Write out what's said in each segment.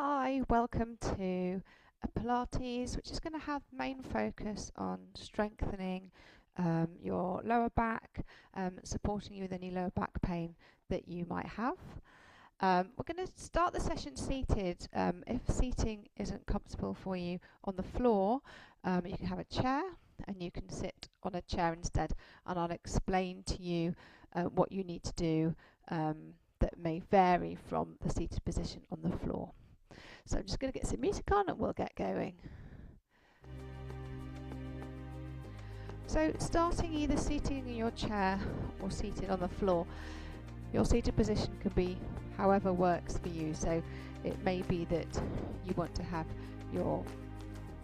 Hi, welcome to a Pilates, which is going to have main focus on strengthening your lower back, supporting you with any lower back pain that you might have. We're going to start the session seated. If seating isn't comfortable for you on the floor, you can have a chair and you can sit on a chair instead, and I'll explain to you what you need to do that may vary from the seated position on the floor. So I'm just going to get some music on and we'll get going. So starting either seating in your chair or seated on the floor, your seated position can be however works for you. So it may be that you want to have your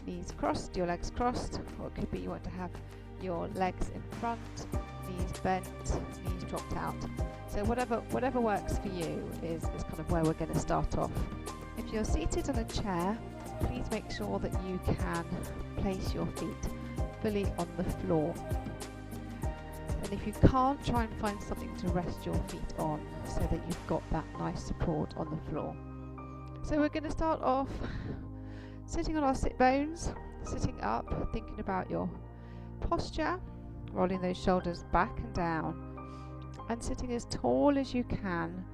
knees crossed, your legs crossed, or it could be you want to have your legs in front, knees bent, knees dropped out. So whatever works for you is kind of where we're going to start off. If you're seated on a chair, please make sure that you can place your feet fully on the floor. And if you can't, try and find something to rest your feet on so that you've got that nice support on the floor. So we're going to start off sitting on our sit bones, sitting up, thinking about your posture, rolling those shoulders back and down, and sitting as tall as you can.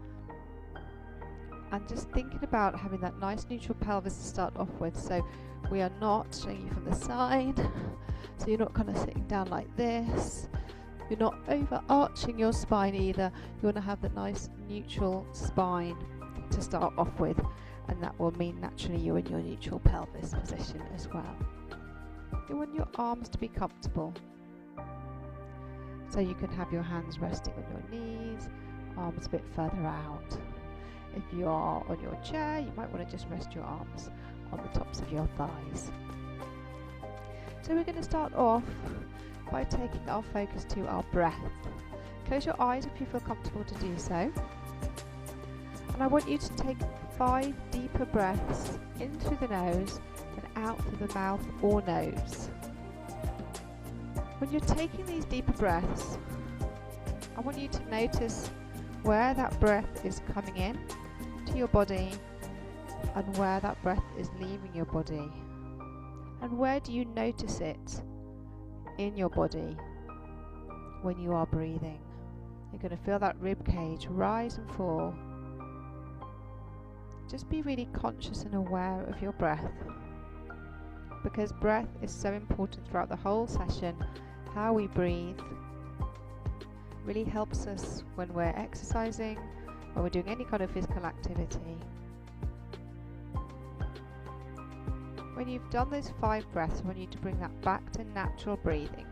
And just thinking about having that nice neutral pelvis to start off with, so we are not showing you from the side, so you're not kind of sitting down like this, you're not overarching your spine either. You want to have the nice neutral spine to start off with, and that will mean naturally you're in your neutral pelvis position as well. You want your arms to be comfortable, so you can have your hands resting on your knees, arms a bit further out. If you are on your chair, you might want to just rest your arms on the tops of your thighs. So we're going to start off by taking our focus to our breath. Close your eyes if you feel comfortable to do so. And I want you to take 5 deeper breaths in through the nose and out through the mouth or nose. When you're taking these deeper breaths, I want you to notice where that breath is coming in to your body and where that breath is leaving your body, and where do you notice it in your body when you are breathing. You're going to feel that rib cage rise and fall. Just be really conscious and aware of your breath, because breath is so important throughout the whole session. How we breathe really helps us when we're exercising, when we're doing any kind of physical activity. When you've done those 5 breaths, I want you to bring that back to natural breathing.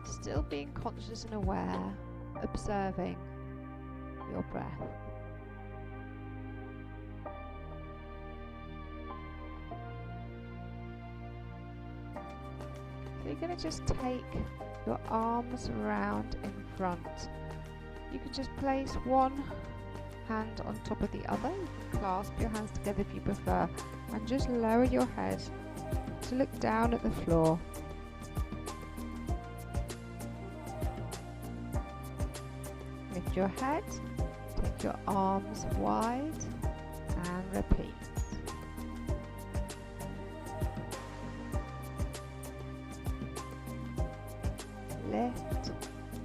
Still being conscious and aware, observing your breath. So you're going to just take your arms around in front. You can just place one hand on top of the other. You can clasp your hands together if you prefer, and just lower your head to look down at the floor. Lift your head, take your arms wide, and repeat. Lift,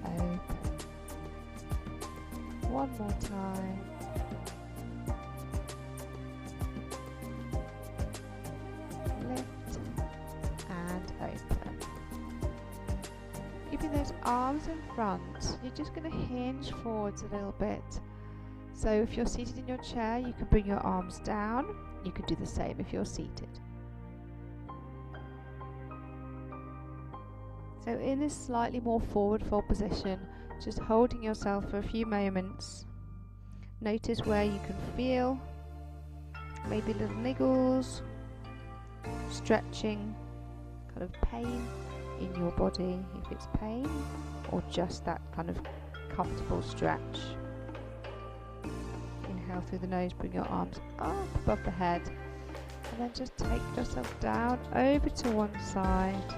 open. One more time. Lift and open. Keeping those arms in front, you're just going to hinge forwards a little bit. So if you're seated in your chair, you can bring your arms down. You can do the same if you're seated. So in this slightly more forward fold position, just holding yourself for a few moments. Notice where you can feel maybe little niggles, stretching, kind of pain in your body, if it's pain, or just that kind of comfortable stretch. Inhale through the nose, bring your arms up above the head, and then just take yourself down over to one side,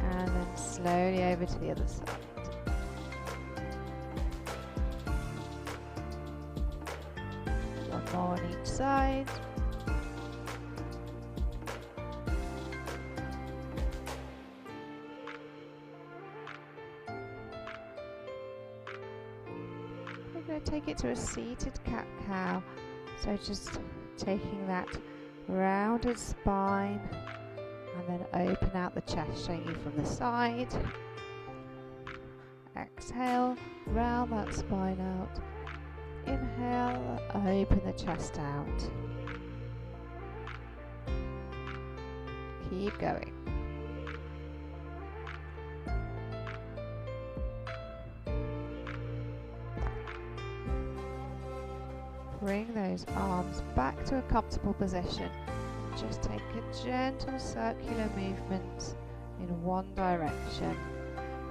and then slowly over to the other side. more on each side. We're going to take it to a seated cat-cow. So just taking that rounded spine and then open out the chest, showing you from the side. Exhale, round that spine out. Inhale, open the chest out. Keep going. Bring those arms back to a comfortable position. Just take a gentle circular movement in one direction.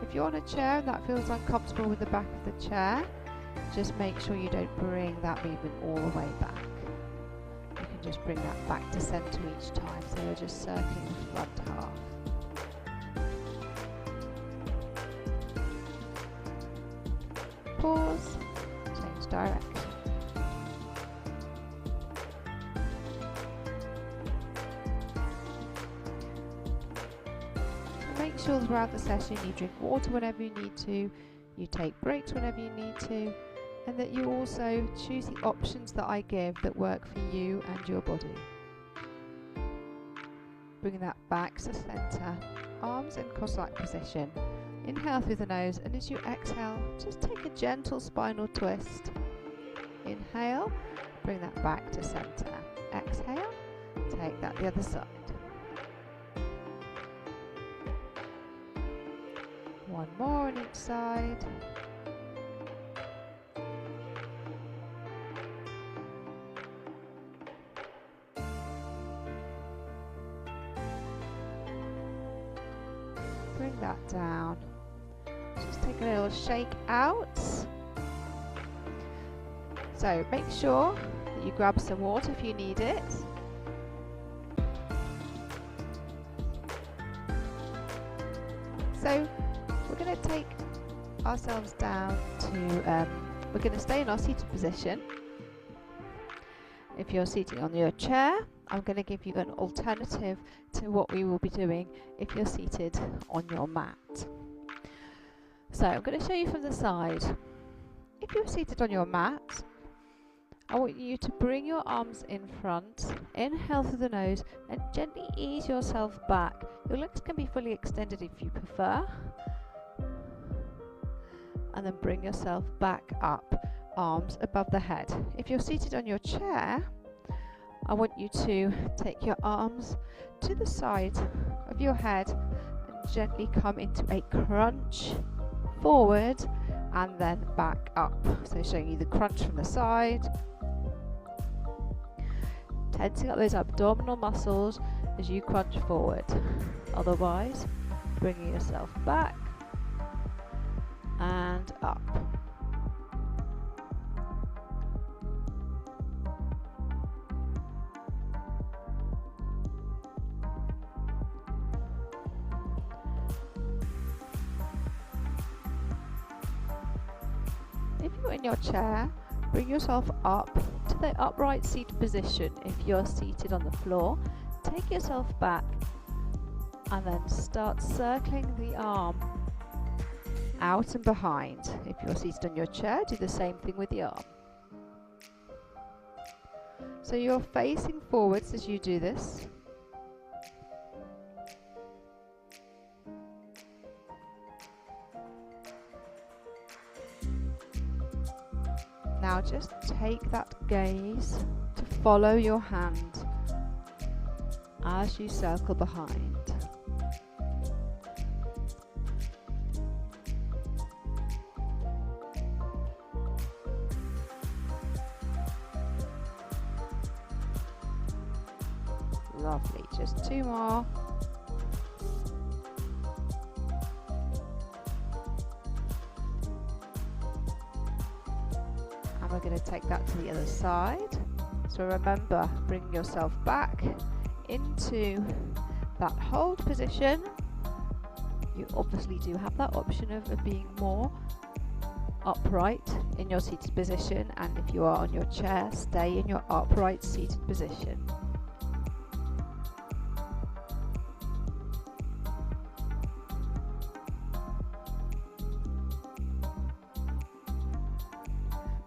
If you're on a chair and that feels uncomfortable with the back of the chair, just make sure you don't bring that movement all the way back. You can just bring that back to centre each time, so you're just circling the front half. Pause, change direction. Make sure throughout the session you drink water whenever you need to, you take breaks whenever you need to, and that you also choose the options that I give that work for you and your body. Bringing that back to centre, arms in cross-like position. Inhale through the nose, and as you exhale, just take a gentle spinal twist. Inhale, bring that back to centre. Exhale, take that the other side. One more on each side. Bring that down. Just take a little shake out. So make sure that you grab some water if you need it. So we're going to take ourselves down to, we're going to stay in our seated position. If you're sitting on your chair, I'm going to give you an alternative to what we will be doing if you're seated on your mat. So I'm going to show you from the side. If you're seated on your mat, I want you to bring your arms in front, inhale through the nose, and gently ease yourself back. Your legs can be fully extended if you prefer. And then bring yourself back up, arms above the head. If you're seated on your chair, I want you to take your arms to the side of your head and gently come into a crunch forward and then back up. So showing you the crunch from the side. Tensing up those abdominal muscles as you crunch forward. Otherwise, bringing yourself back and up. If you're in your chair, bring yourself up to the upright seat position. If you're seated on the floor, take yourself back and then start circling the arm out and behind. If you're seated on your chair, do the same thing with the arm. So you're facing forwards as you do this. Now just take that gaze to follow your hand as you circle behind. Lovely, just two more. And we're going to take that to the other side. So remember, bring yourself back into that hold position. You obviously do have that option of being more upright in your seated position, and if you are on your chair, stay in your upright seated position.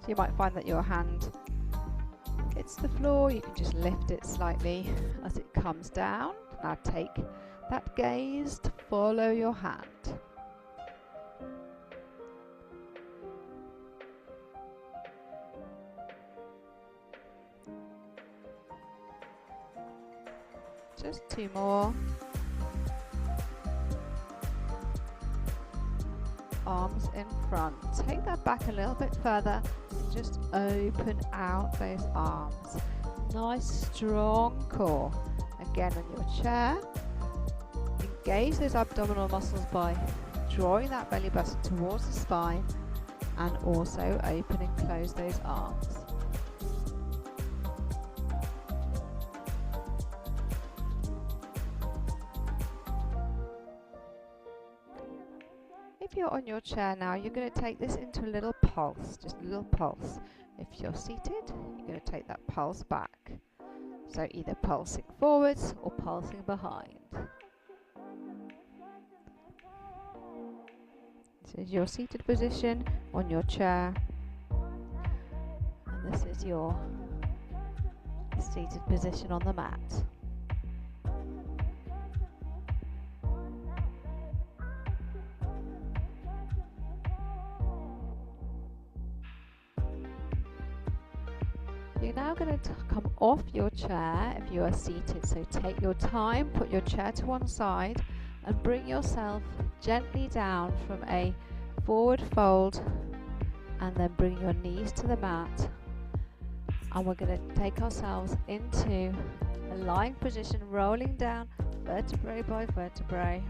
So you might find that your hand hits the floor. You can just lift it slightly as it comes down. Now take that gaze to follow your hand. Just 2 more. Arms in front. Take that back a little bit further and just open out those arms. Nice strong core. Again on your chair. Engage those abdominal muscles by drawing that belly button towards the spine, and also open and close those arms. If you're on your chair now, you're going to take this into a little pulse, just a little pulse. If you're seated, you're going to take that pulse back. So either pulsing forwards or pulsing behind. This is your seated position on your chair, and this is your seated position on the mat. You're now going to come off your chair if you are seated, so take your time, put your chair to one side and bring yourself gently down from a forward fold, and then bring your knees to the mat, and we're going to take ourselves into a lying position, rolling down vertebrae by vertebrae.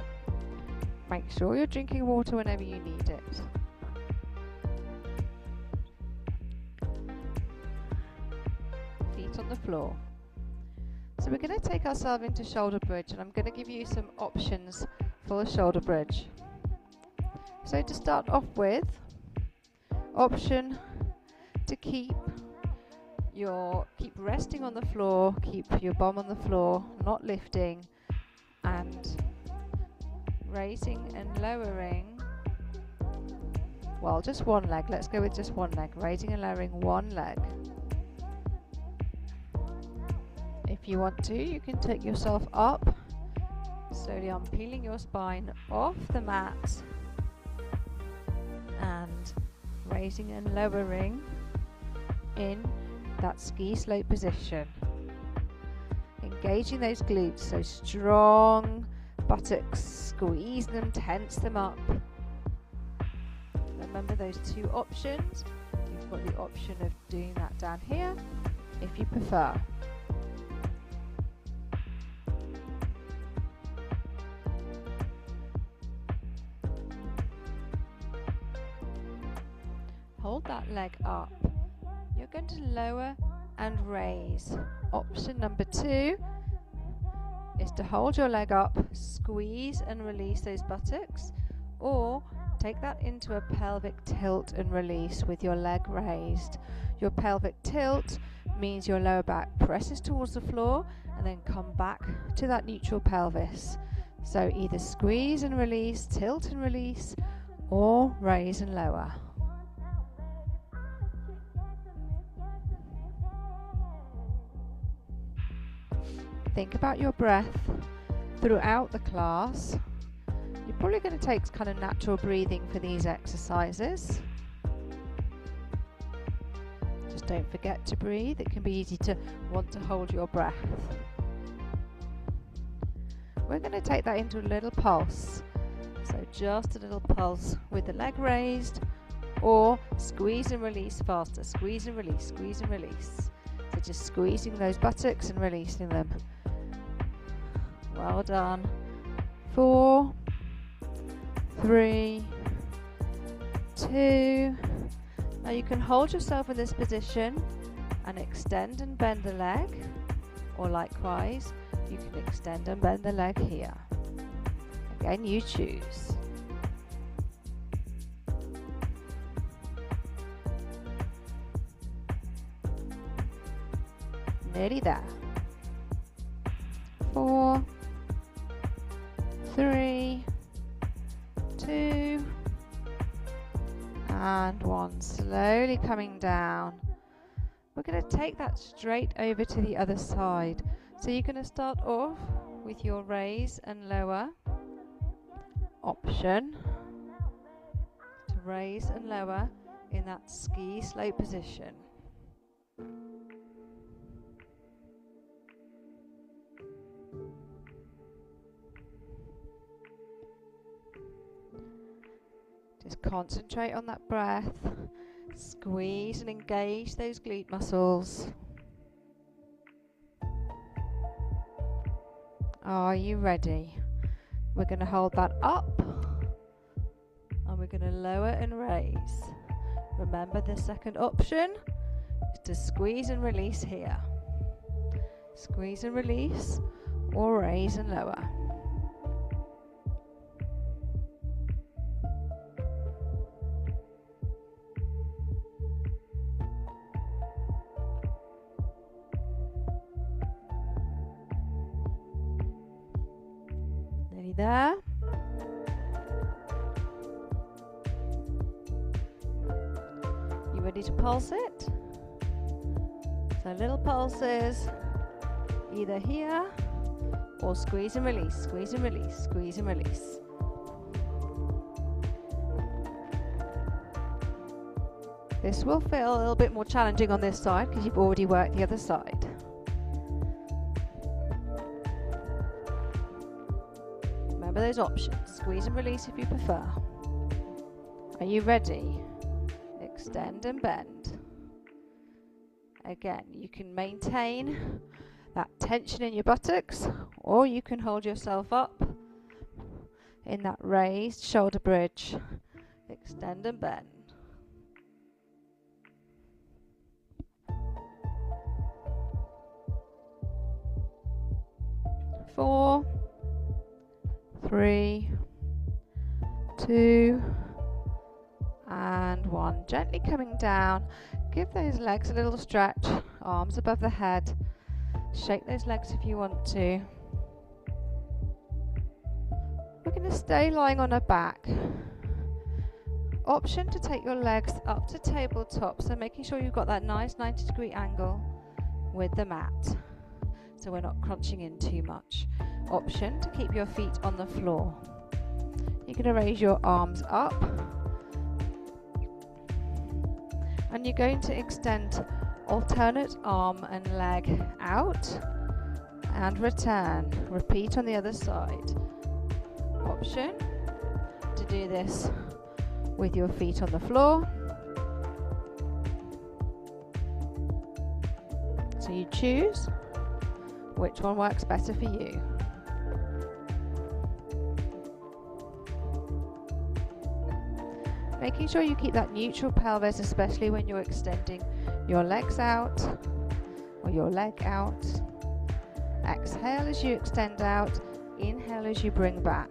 Make sure you're drinking water whenever you need it. Feet on the floor. So we're going to take ourselves into shoulder bridge, and I'm going to give you some options for the shoulder bridge. So to start off with, option to keep resting on the floor, keep your bum on the floor, not lifting, and raising and lowering. Well, just one leg. Let's go with just one leg. Raising and lowering one leg. If you want to, you can take yourself up, slowly unpeeling your spine off the mat and raising and lowering in that ski slope position. Engaging those glutes, so strong buttocks, squeeze them, tense them up. Remember those 2 options. You've got the option of doing that down here if you prefer. Hold that leg up. You're going to lower and raise. Option number 2 is to hold your leg up, squeeze and release those buttocks, or take that into a pelvic tilt and release with your leg raised. Your pelvic tilt means your lower back presses towards the floor and then come back to that neutral pelvis. So either squeeze and release, tilt and release, or raise and lower. Think about your breath throughout the class. You're probably going to take kind of natural breathing for these exercises. Just don't forget to breathe. It can be easy to want to hold your breath. We're going to take that into a little pulse. So just a little pulse with the leg raised, or squeeze and release faster. Squeeze and release, squeeze and release. So just squeezing those buttocks and releasing them. Well done. 4, 3, 2. Now you can hold yourself in this position and extend and bend the leg, or likewise you can extend and bend the leg here. Again, you choose. Nearly there. 4, 3, 2, and 1. Slowly coming down. We're going to take that straight over to the other side. So you're going to start off with your raise and lower option to raise and lower in that ski slope position. Just concentrate on that breath. Squeeze and engage those glute muscles. Are you ready? We're going to hold that up and we're going to lower and raise. Remember, the second option is to squeeze and release here. Squeeze and release, or raise and lower. Nearly there. You ready to pulse it? So little pulses, either here or squeeze and release, squeeze and release, squeeze and release. This will feel a little bit more challenging on this side because you've already worked the other side. Remember those options, squeeze and release if you prefer. Are you ready? Extend and bend. Again, you can maintain that tension in your buttocks, or you can hold yourself up in that raised shoulder bridge. Extend and bend. 4, 3, 2, and 1. Gently coming down. Give those legs a little stretch. Arms above the head. Shake those legs if you want to. We're going to stay lying on our back. Option to take your legs up to tabletop, so making sure you've got that nice 90-degree angle with the mat, so we're not crunching in too much. Option to keep your feet on the floor. You're going to raise your arms up and you're going to extend alternate arm and leg out and return. Repeat on the other side. Option to do this with your feet on the floor. So you choose which one works better for you. Making sure you keep that neutral pelvis, especially when you're extending your legs out or your leg out. Exhale as you extend out, inhale as you bring back.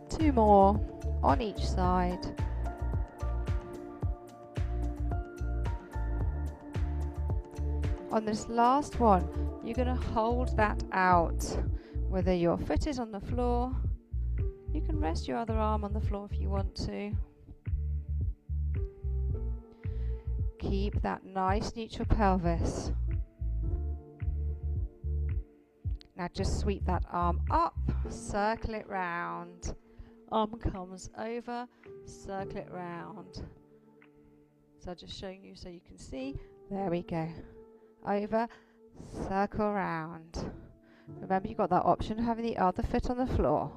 Two more on each side. On this last one, you're going to hold that out. Whether your foot is on the floor, you can rest your other arm on the floor if you want to. Keep that nice neutral pelvis. Now just sweep that arm up, circle it round. Arm comes over, circle it round. So just showing you so you can see. There we go. Over, circle round. Remember, you've got that option of having the other foot on the floor.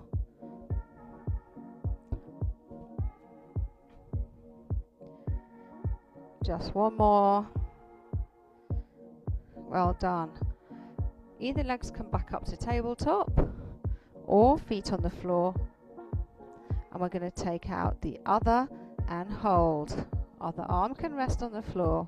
Just one more. Well done. Either legs come back up to tabletop or feet on the floor. And we're going to take out the other and hold. Other arm can rest on the floor.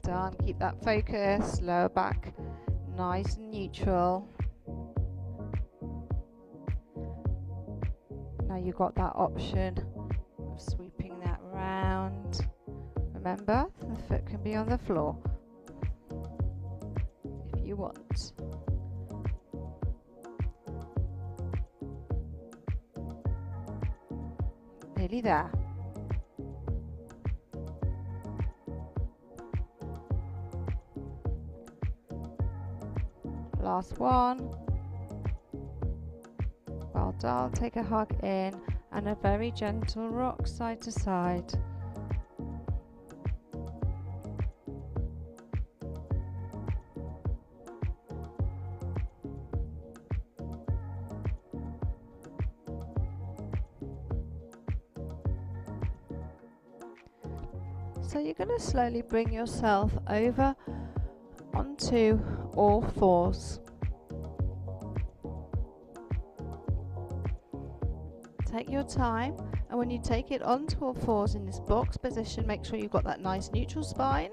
done. Keep that focus. Lower back nice and neutral. Now you've got that option of sweeping that round. Remember, the foot can be on the floor if you want. Nearly there. Last one. Well done. Take a hug in and a very gentle rock side to side. So you're going to slowly bring yourself over onto all fours. Take your time, and when you take it onto all fours in this box position, make sure you've got that nice neutral spine,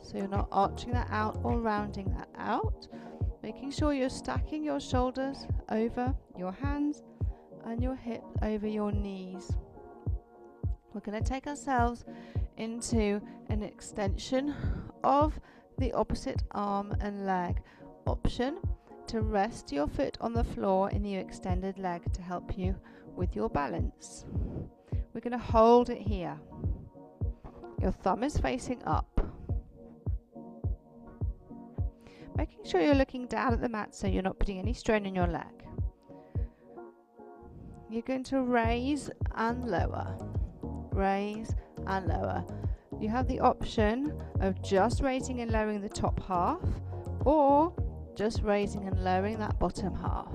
so you're not arching that out or rounding that out. Making sure you're stacking your shoulders over your hands and your hips over your knees. We're going to take ourselves into an extension of the opposite arm and leg. Option to rest your foot on the floor in your extended leg to help you with your balance. We're going to hold it here. Your thumb is facing up. Making sure you're looking down at the mat so you're not putting any strain on your leg. You're going to raise and lower. Raise and lower. You have the option of just raising and lowering the top half, or just raising and lowering that bottom half.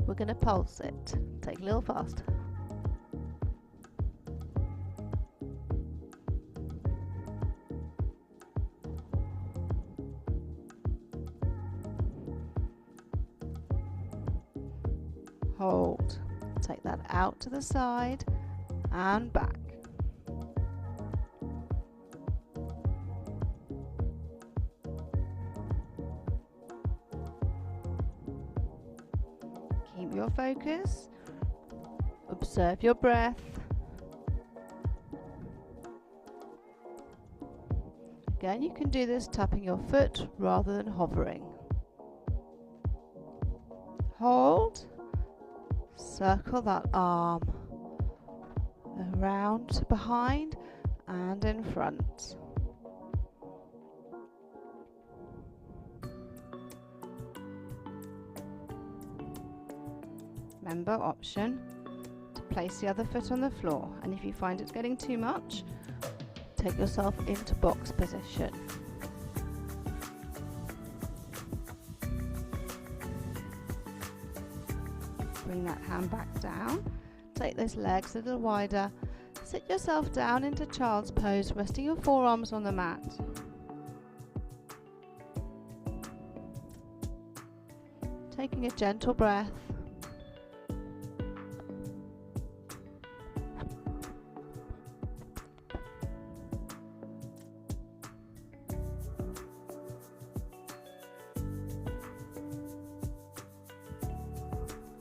We're going to pulse it. Take a little faster. Hold. Take that out to the side and back. Keep your focus. Observe your breath. Again, you can do this tapping your foot rather than hovering. Hold. Circle that arm around to behind and in front. Remember, option to place the other foot on the floor, and if you find it's getting too much, take yourself into box position. Bring that hand back down, take those legs a little wider, sit yourself down into child's pose, resting your forearms on the mat. Taking a gentle breath.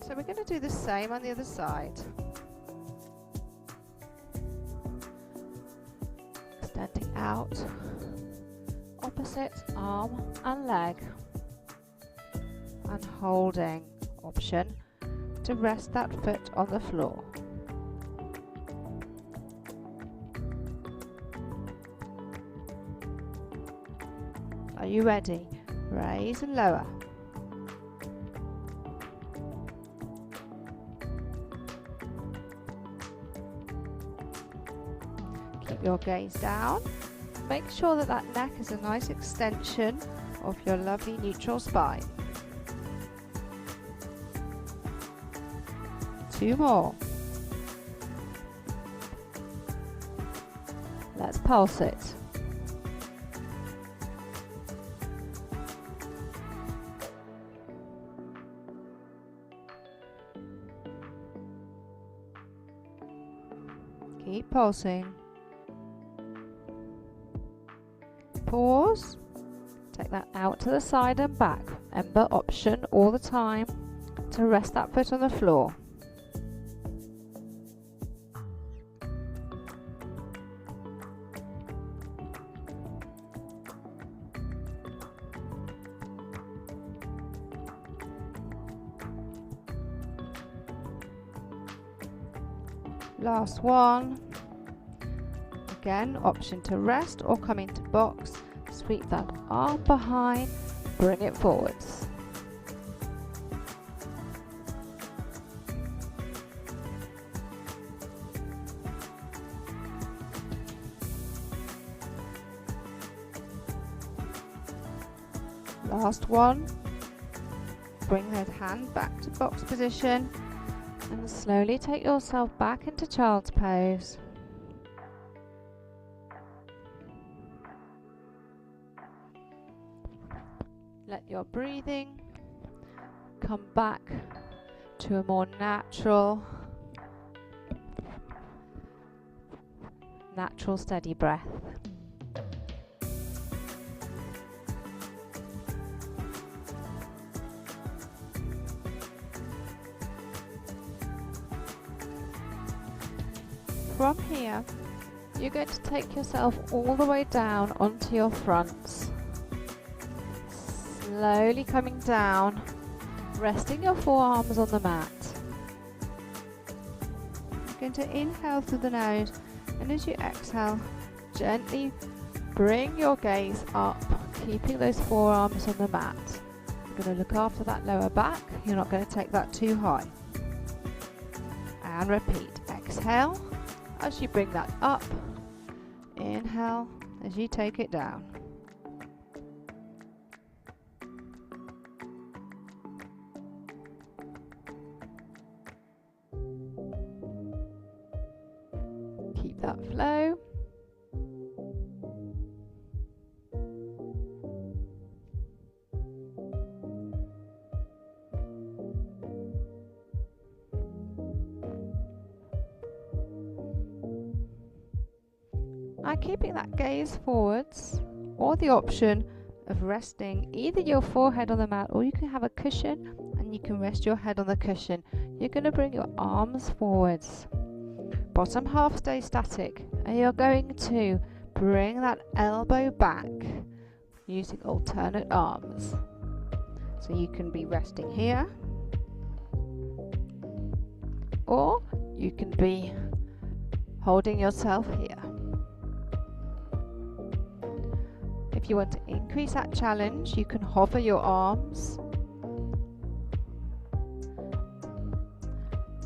So we're going to do the same on the other side. Extending out, opposite arm and leg, and holding. Option to rest that foot on the floor. Are you ready? Raise and lower. Keep your gaze down. Make sure that that neck is a nice extension of your lovely neutral spine. 2 more. Let's pulse it. Keep pulsing. Pause. Take that out to the side and back. Remember, option all the time to rest that foot on the floor. Last one. Again, option to rest or come into box. Sweep that arm behind, bring it forwards. Last one. Bring that hand back to box position and slowly take yourself back into child's pose. Let your breathing come back to a more natural steady breath. From here, you're going to take yourself all the way down onto your fronts. Slowly coming down, resting your forearms on the mat. You're going to inhale through the nose, and as you exhale, gently bring your gaze up, keeping those forearms on the mat. You're going to look after that lower back. You're not going to take that too high. And repeat. Exhale as you bring that up. Inhale as you take it down. Keep that flow. And keeping that gaze forwards, or the option of resting either your forehead on the mat, or you can have a cushion and you can rest your head on the cushion. You're going to bring your arms forwards. Bottom half stays static, and you're going to bring that elbow back using alternate arms. So you can be resting here, or you can be holding yourself here. If you want to increase that challenge, you can hover your arms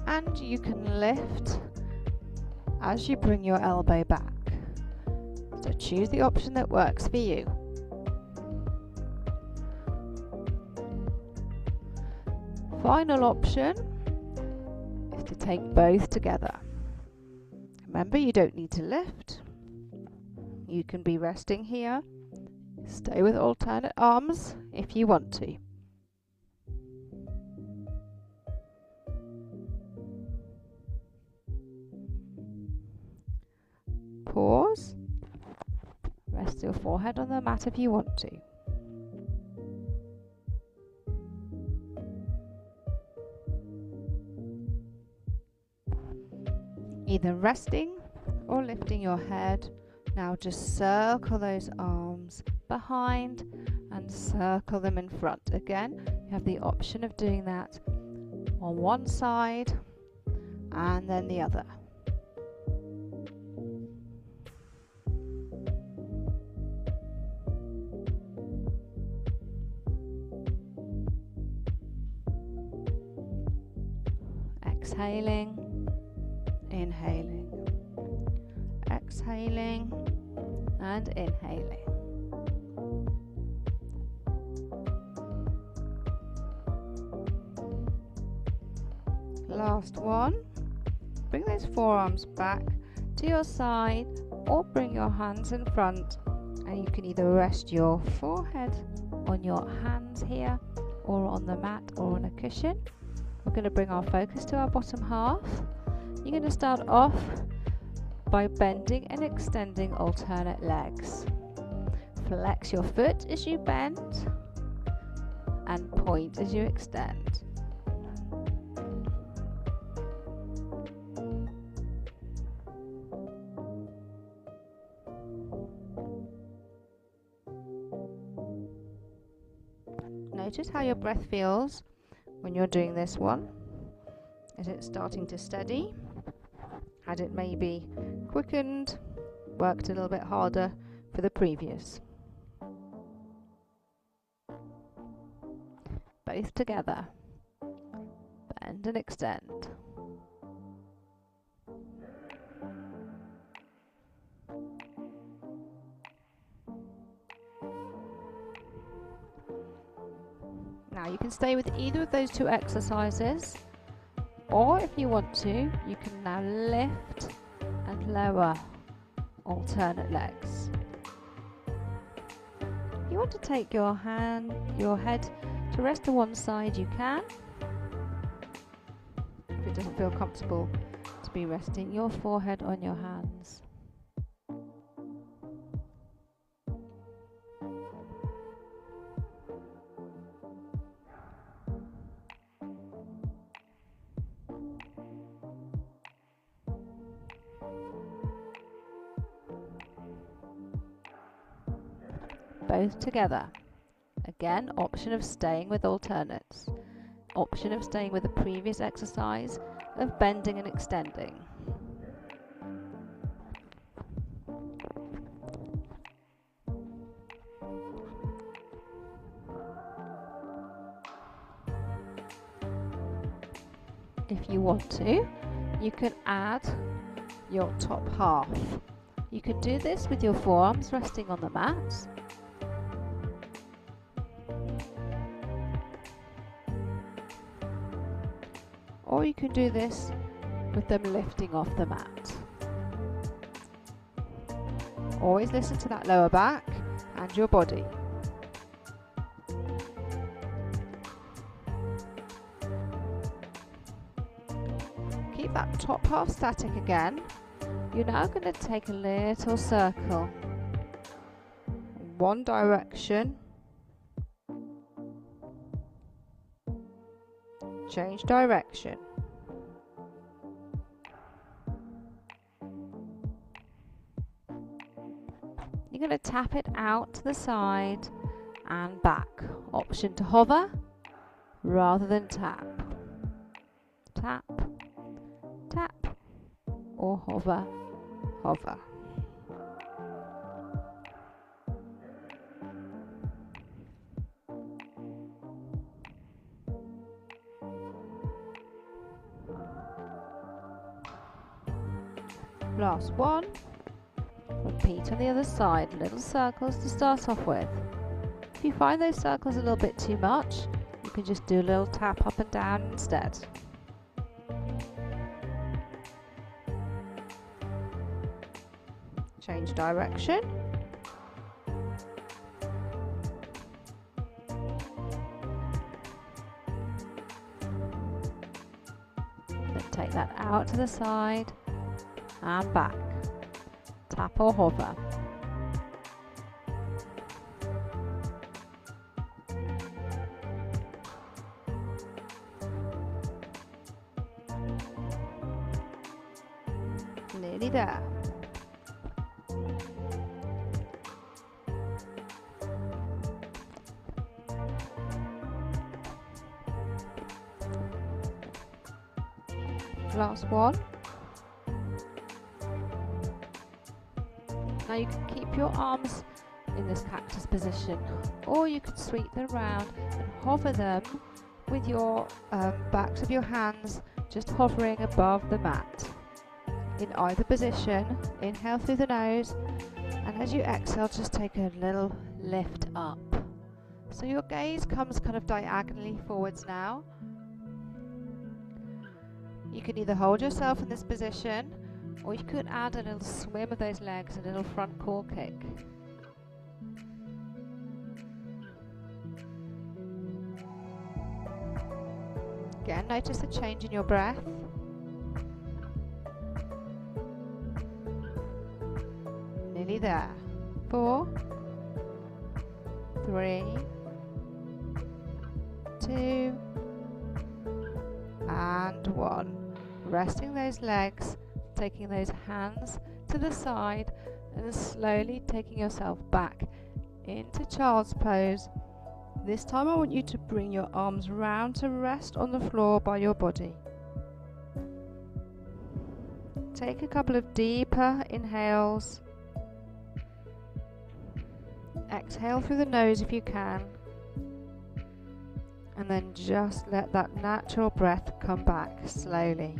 and you can lift as you bring your elbow back. So choose the option that works for you. Final option is to take both together. Remember, you don't need to lift. You can be resting here. Stay with alternate arms if you want to. Pause. Rest your forehead on the mat if you want to. Either resting or lifting your head. Now just circle those arms behind and circle them in front. Again, you have the option of doing that on one side and then the other. Exhaling, inhaling, exhaling and inhaling. Last one. Bring those forearms back to your side or bring your hands in front, and you can either rest your forehead on your hands here or on the mat or on a cushion. We're going to bring our focus to our bottom half. You're going to start off by bending and extending alternate legs. Flex your foot as you bend and point as you extend. Notice how your breath feels when you're doing this one. Is it starting to steady? Had it maybe quickened, worked a little bit harder for the previous? Both together. Bend and extend. Now you can stay with either of those two exercises, or if you want to, you can now lift and lower alternate legs. If you want to take your head to rest to one side, you can. If it doesn't feel comfortable to be resting your forehead on your hands. Both together. Again, option of staying with alternates. Option of staying with the previous exercise of bending and extending. If you want to, you can add your top half. You can do this with your forearms resting on the mat. Or you can do this with them lifting off the mat. Always listen to that lower back and your body. Keep that top half static again. You're now going to take a little circle. One direction. Change direction. You're going to tap it out to the side and back. Option to hover rather than tap. Tap, tap, or hover, hover. Last one. Repeat on the other side, little circles to start off with. If you find those circles a little bit too much, you can just do a little tap up and down instead. Change direction. Then take that out to the side and back. Tap or hover. Nearly there. Last one. Now you can keep your arms in this cactus position, or you can sweep them around and hover them with your backs of your hands just hovering above the mat. In either position, inhale through the nose, and as you exhale, just take a little lift up. So your gaze comes kind of diagonally forwards now. You can either hold yourself in this position, or you could add a little swim of those legs, a little front core kick. Again, notice the change in your breath. there. 4, 3, 2, and 1. Resting those legs, taking those hands to the side, and slowly taking yourself back into child's pose. This time I want you to bring your arms round to rest on the floor by your body. Take a couple of deeper inhales. Exhale through the nose if you can. And then just let that natural breath come back slowly.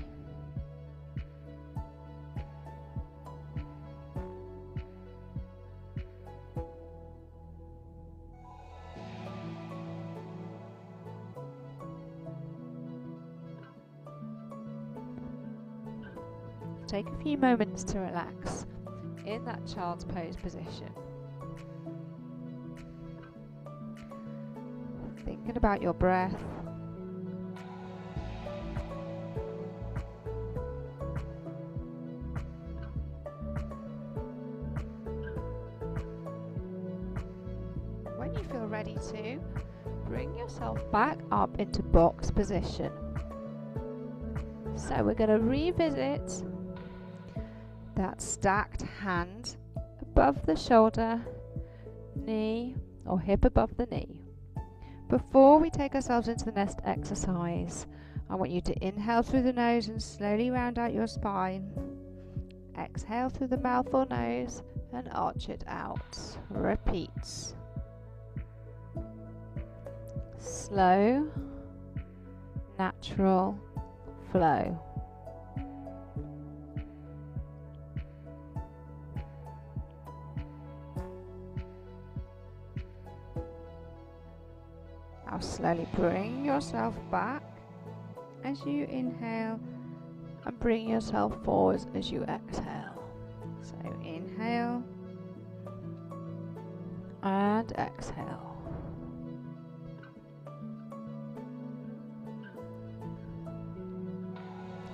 Take a few moments to relax in that child's pose position. Thinking about your breath. When you feel ready to, bring yourself back up into box position. So we're going to revisit that stacked hand above the shoulder, knee or hip above the knee. Before we take ourselves into the next exercise, I want you to inhale through the nose and slowly round out your spine. Exhale through the mouth or nose and arch it out. Repeat. Slow, natural flow. Now slowly bring yourself back as you inhale and bring yourself forwards as you exhale. So inhale and exhale.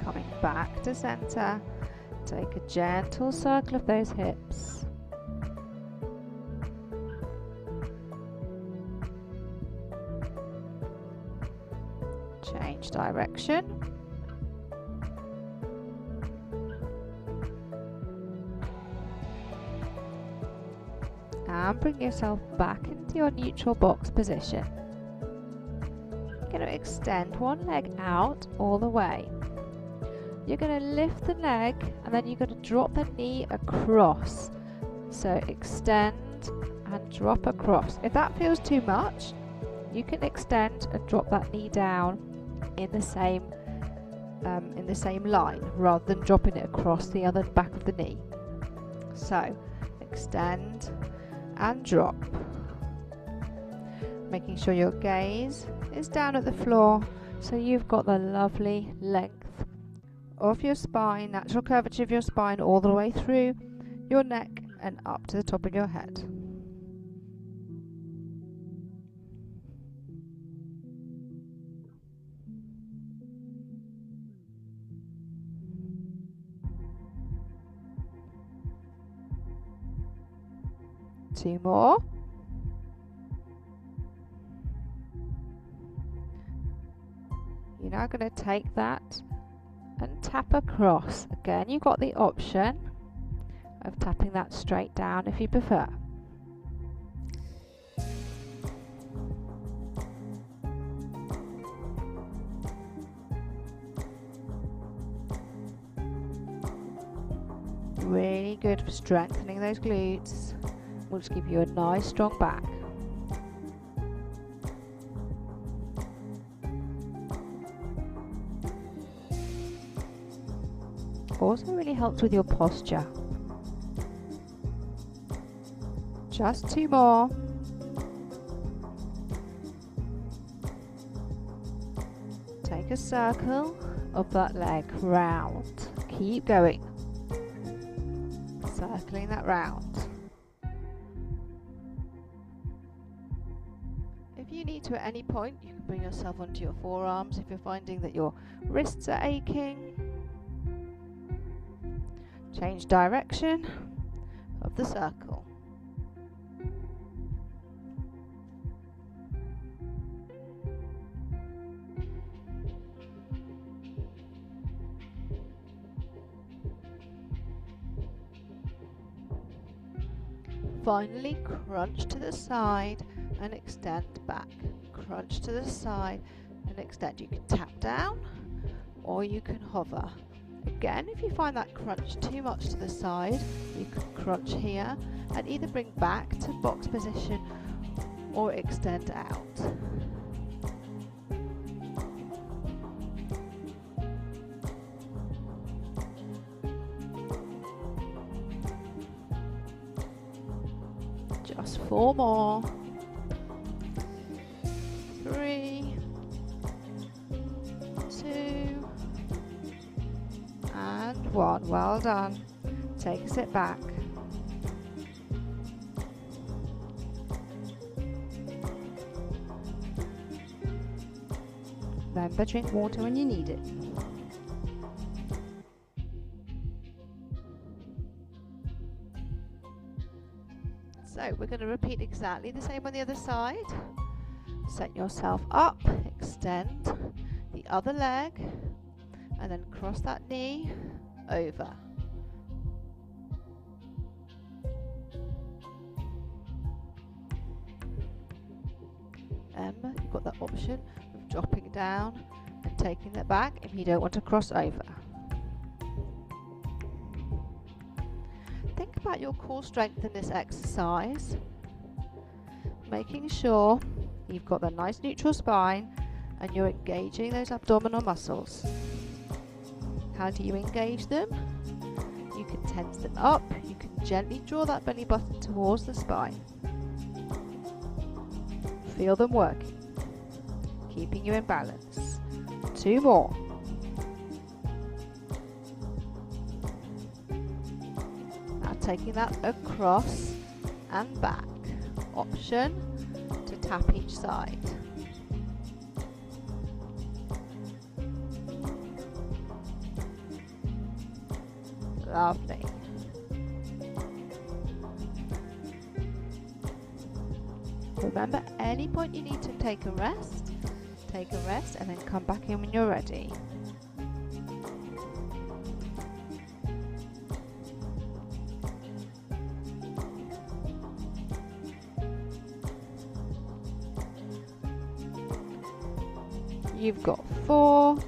Coming back to center, take a gentle circle of those hips. Change direction. And bring yourself back into your neutral box position. You're going to extend one leg out all the way. You're going to lift the leg and then you're going to drop the knee across. So extend and drop across. If that feels too much, you can extend and drop that knee down in the same line rather than dropping it across the other back of the knee. So extend and drop, making sure your gaze is down at the floor so you've got the lovely length of your spine, natural curvature of your spine all the way through your neck and up to the top of your head. Two more. You're now going to take that and tap across. Again, you've got the option of tapping that straight down if you prefer. Really good for strengthening those glutes. Will just give you a nice strong back. Also really helps with your posture. Just two more. Take a circle of that leg round. Keep going. Circling that round. If you need to at any point, you can bring yourself onto your forearms if you're finding that your wrists are aching. Change direction of the circle. Finally, crunch to the side and extend back. Crunch to the side and extend. You can tap down or you can hover. Again, if you find that crunch too much to the side, you can crunch here and either bring back to box position or extend out. Just 4 more. 3, 2, and 1. Well done. Take a sit back. Remember, drink water when you need it. So we're going to repeat exactly the same on the other side. Set yourself up, extend the other leg, and then cross that knee over. You've got that option of dropping down and taking it back if you don't want to cross over. Think about your core strength in this exercise, making sure you've got the nice neutral spine and you're engaging those abdominal muscles. How do you engage them? You can tense them up, you can gently draw that belly button towards the spine. Feel them working, keeping you in balance. 2 more. Now taking that across and back. Option to tap each side. Lovely. Remember, any point you need to take a rest and then come back in when you're ready. You've got 4,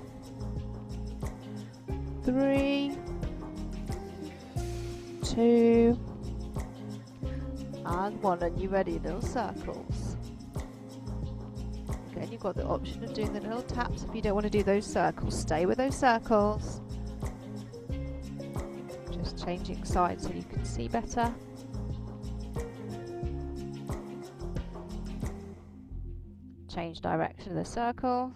3, 2, and 1, and you're ready. Little circles. Again, you've got the option of doing the little taps if you don't want to do those circles. Stay with those circles. Just changing sides so you can see better. Change direction of the circle.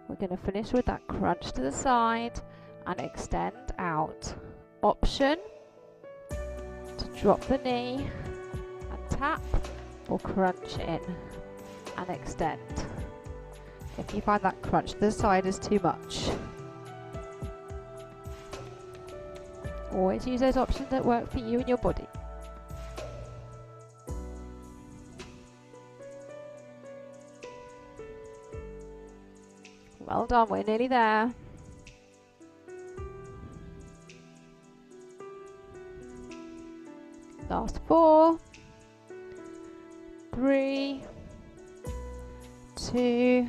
We're going to finish with that crunch to the side and extend out. Option to drop the knee and tap, or crunch in and extend. If you find that crunch to the side is too much, always use those options that work for you and your body. Well done, we're nearly there. Last 4, 3, 2,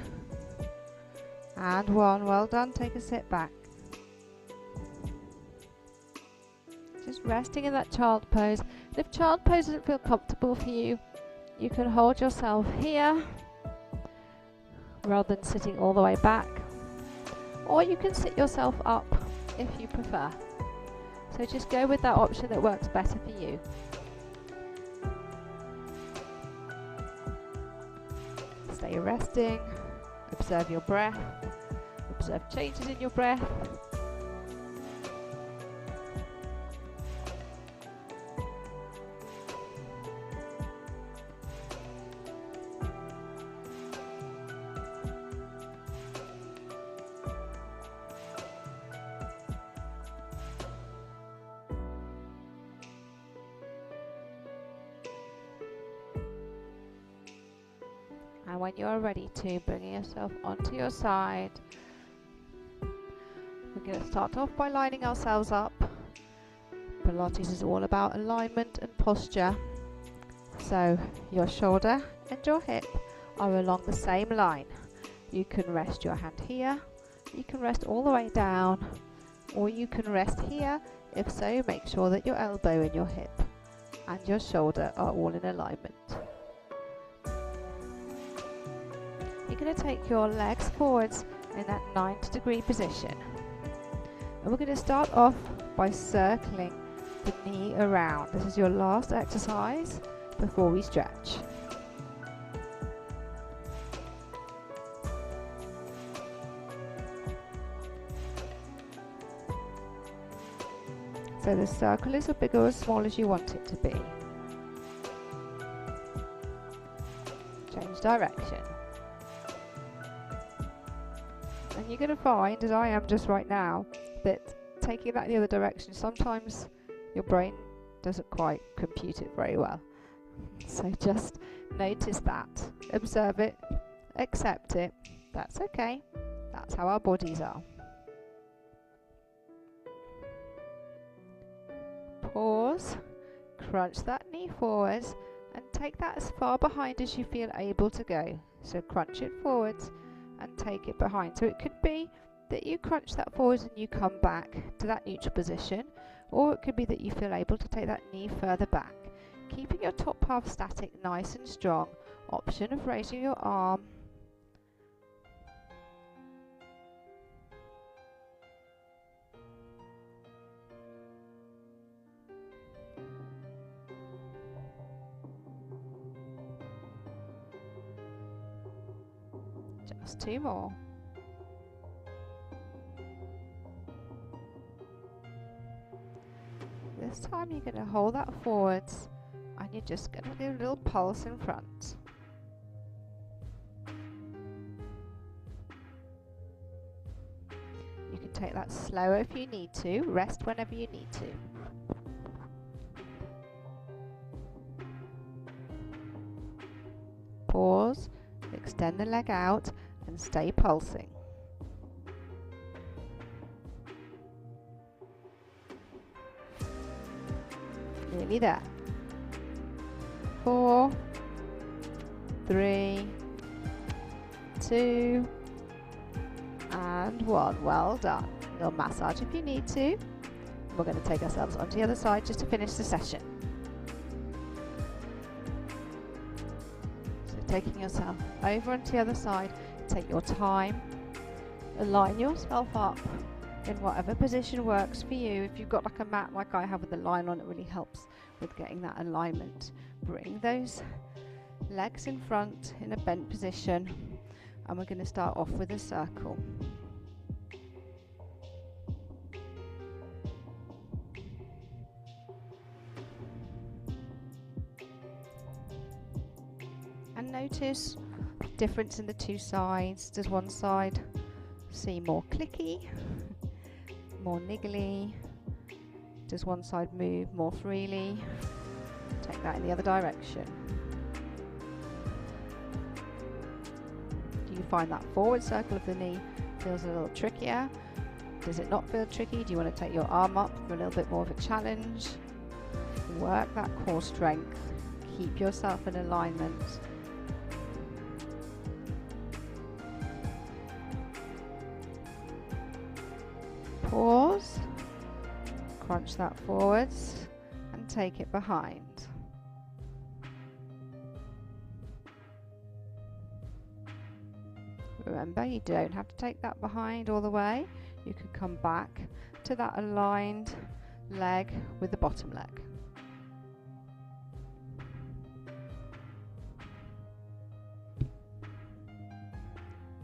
and 1. Well done, take a sit back. Just resting in that child pose. And if child pose doesn't feel comfortable for you, you can hold yourself here rather than sitting all the way back, or you can sit yourself up if you prefer. So just go with that option that works better for you. Stay resting, observe your breath, observe changes in your breath. And when you're ready to, bring yourself onto your side. We're going to start off by lining ourselves up. Pilates is all about alignment and posture. So your shoulder and your hip are along the same line. You can rest your hand here, you can rest all the way down, or you can rest here. If so, make sure that your elbow and your hip and your shoulder are all in alignment. You're going to take your legs forwards in that 90-degree position. And we're going to start off by circling the knee around. This is your last exercise before we stretch. So the circle is as big or as small as you want it to be. Change direction. And you're going to find, as I am just right now, that taking that the other direction, sometimes your brain doesn't quite compute it very well. So just notice that, observe it, accept it. That's okay. That's how our bodies are. Pause, crunch that knee forwards and take that as far behind as you feel able to go. So crunch it forwards and take it behind. So it could be that you crunch that forwards and you come back to that neutral position, or it could be that you feel able to take that knee further back. Keeping your top half static, nice and strong. Option of raising your arm. Just 2 more. This time you're going to hold that forwards and you're just going to do a little pulse in front. You can take that slower if you need to, rest whenever you need to. Pause, extend the leg out and stay pulsing. Nearly there. 4, 3, 2, and 1. Well done. A little massage if you need to. We're going to take ourselves onto the other side just to finish the session. So taking yourself over onto the other side, take your time, align yourself up in whatever position works for you. If you've got like a mat like I have with a line on, it really helps with getting that alignment. Bring those legs in front in a bent position, and we're going to start off with a circle. And notice the difference in the two sides. Does one side seem more clicky, more niggly? Does one side move more freely? Take that in the other direction. Do you find that forward circle of the knee feels a little trickier? Does it not feel tricky? Do you want to take your arm up for a little bit more of a challenge? Work that core strength. Keep yourself in alignment. Pause. Crunch that forwards and take it behind. Remember, you don't have to take that behind all the way. You can come back to that aligned leg with the bottom leg.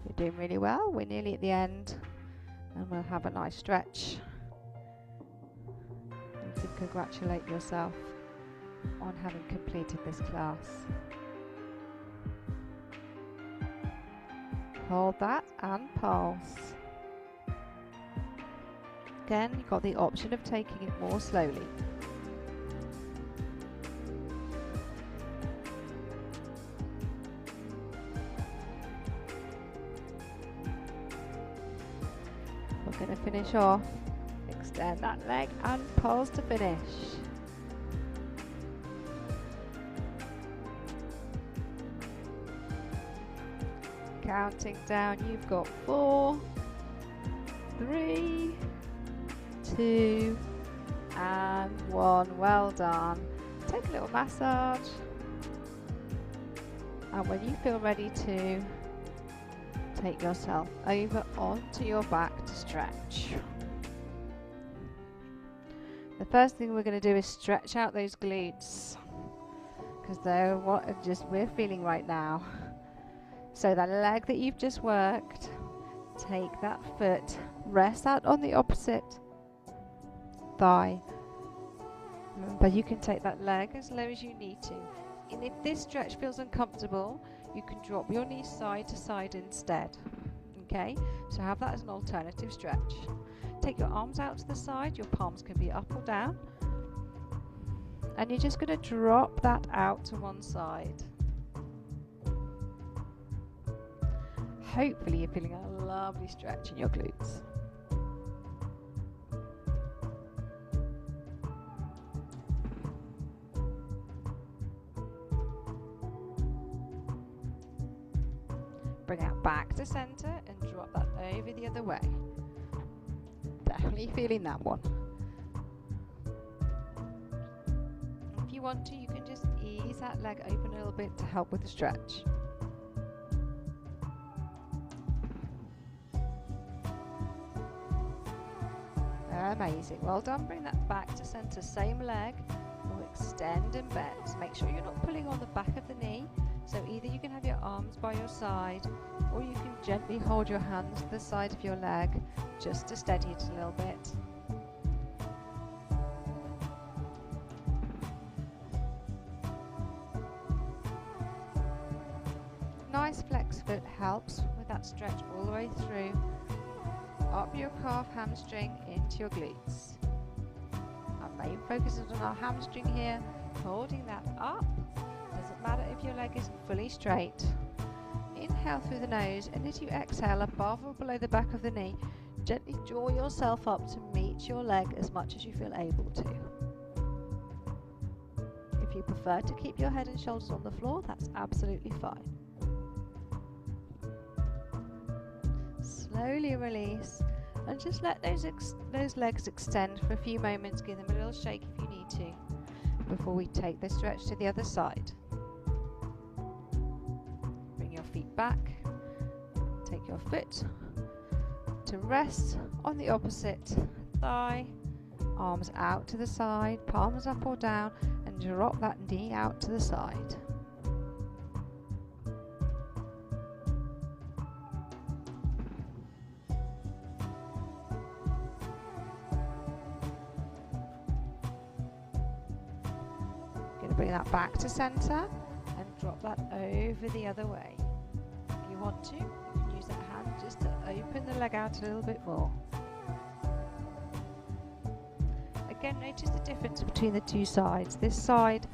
You're doing really well. We're nearly at the end and we'll have a nice stretch. You can congratulate yourself on having completed this class. Hold that and pulse. Again, you've got the option of taking it more slowly. we're going to finish off. Extend that leg and pause to finish. Counting down, you've got 4, 3, 2, and 1. Well done. Take a little massage. And when you feel ready to, take yourself over onto your back to stretch. The first thing we're going to do is stretch out those glutes, because they're what we're feeling right now. So that leg that you've just worked, take that foot, rest that on the opposite thigh. Remember, you can take that leg as low as you need to. And if this stretch feels uncomfortable, you can drop your knees side to side instead. Okay, so have that as an alternative stretch. Take your arms out to the side, your palms can be up or down. And you're just going to drop that out to one side. Hopefully you're feeling a lovely stretch in your glutes. Bring out back to center and drop that over the other way. Definitely feeling that one. If you want to, you can just ease that leg open a little bit to help with the stretch. Amazing, well done. Bring that back to center, same leg. We'll extend and bend. Make sure you're not pulling on the back of the knee. So either you can have your arms by your side, or you can gently hold your hands to the side of your leg just to steady it a little bit. Nice flex foot helps with that stretch all the way through. Up your calf, hamstring into your glutes. Our main focus is on our hamstring here, holding that up. Doesn't matter if your leg is fully straight. Inhale through the nose, and as you exhale above or below the back of the knee, gently draw yourself up to meet your leg as much as you feel able to. If you prefer to keep your head and shoulders on the floor, that's absolutely fine. Slowly release and just let those legs extend for a few moments. Give them a little shake if you need to before we take the stretch to the other side. Bring your feet back. Take your foot to rest on the opposite thigh. Arms out to the side, palms up or down, and drop that knee out to the side. Bring that back to center and drop that over the other way. If you want to, you can use that hand just to open the leg out a little bit more. Again, notice the difference between the two sides. This side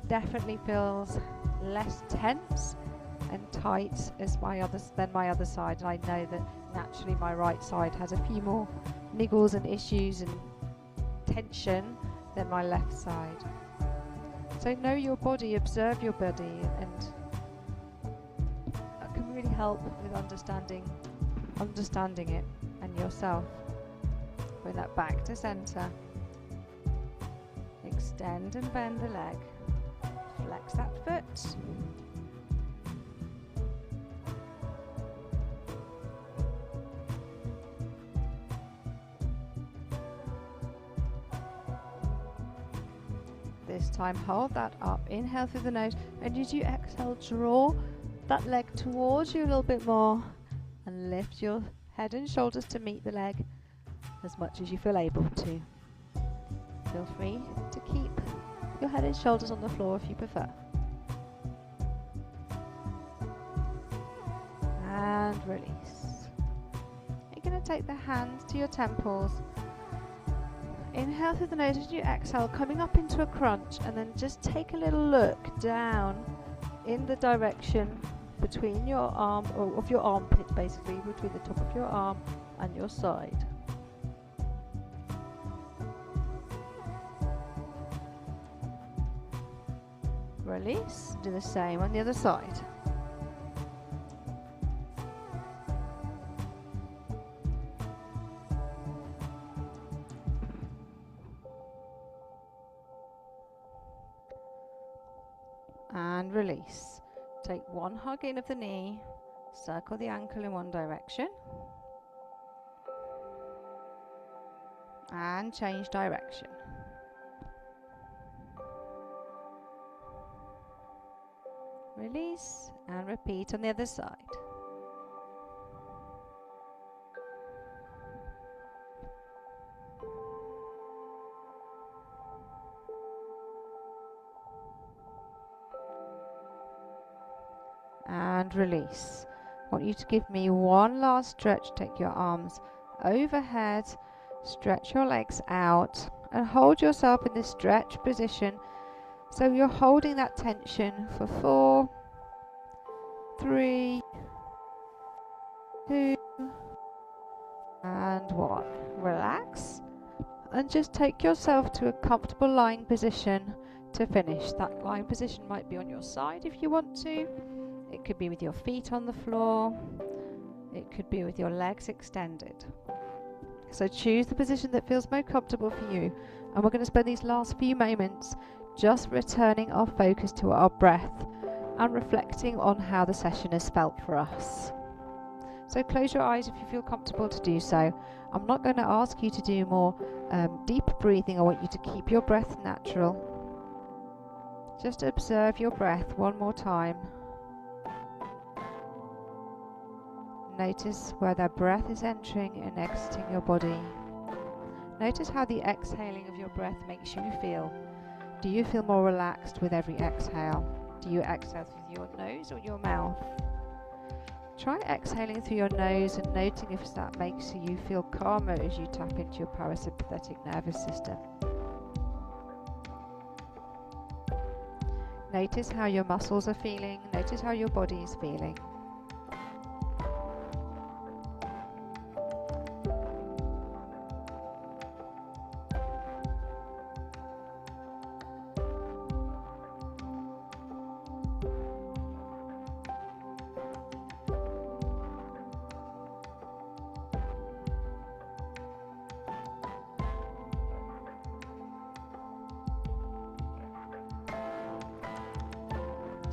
definitely feels less tense and tight than my other side. And I know that naturally my right side has a few more niggles and issues and tension than my left side. So know your body, observe your body, and that can really help with understanding it and yourself. Bring that back to center. Extend and bend the leg. Flex that foot. This time hold that up, inhale through the nose, and as you exhale, draw that leg towards you a little bit more and lift your head and shoulders to meet the leg as much as you feel able to. Feel free to keep your head and shoulders on the floor if you prefer. And release. You're going to take the hands to your temples. Inhale through the nose as you exhale, coming up into a crunch, and then just take a little look down in the direction between your arm, or of your armpit, basically between the top of your arm and your side. Release, do the same on the other side. And release. Take one hug in of the knee, circle the ankle in one direction, and change direction. Release and repeat on the other side. And release. I want you to give me one last stretch. Take your arms overhead, stretch your legs out, and hold yourself in this stretch position. So you're holding that tension for 4, 3, 2, and 1. Relax and just take yourself to a comfortable lying position to finish. That lying position might be on your side if you want to. It could be with your feet on the floor. It could be with your legs extended. So choose the position that feels most comfortable for you. And we're going to spend these last few moments just returning our focus to our breath and reflecting on how the session has felt for us. So close your eyes if you feel comfortable to do so. I'm not going to ask you to do more deep breathing. I want you to keep your breath natural. Just observe your breath one more time. Notice where that breath is entering and exiting your body. Notice how the exhaling of your breath makes you feel. Do you feel more relaxed with every exhale? Do you exhale through your nose or your mouth? Try exhaling through your nose and noting if that makes you feel calmer as you tap into your parasympathetic nervous system. Notice how your muscles are feeling. Notice how your body is feeling.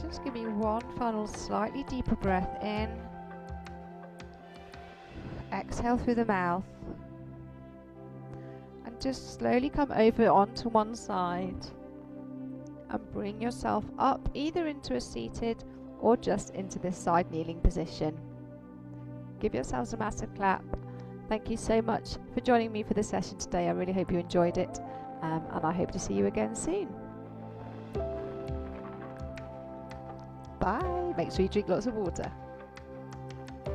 Just give me one final slightly deeper breath in. Exhale through the mouth. And just slowly come over onto one side. And bring yourself up either into a seated or just into this side kneeling position. Give yourselves a massive clap. Thank you so much for joining me for the session today. I really hope you enjoyed it. And I hope to see you again soon. Bye. Make sure you drink lots of water.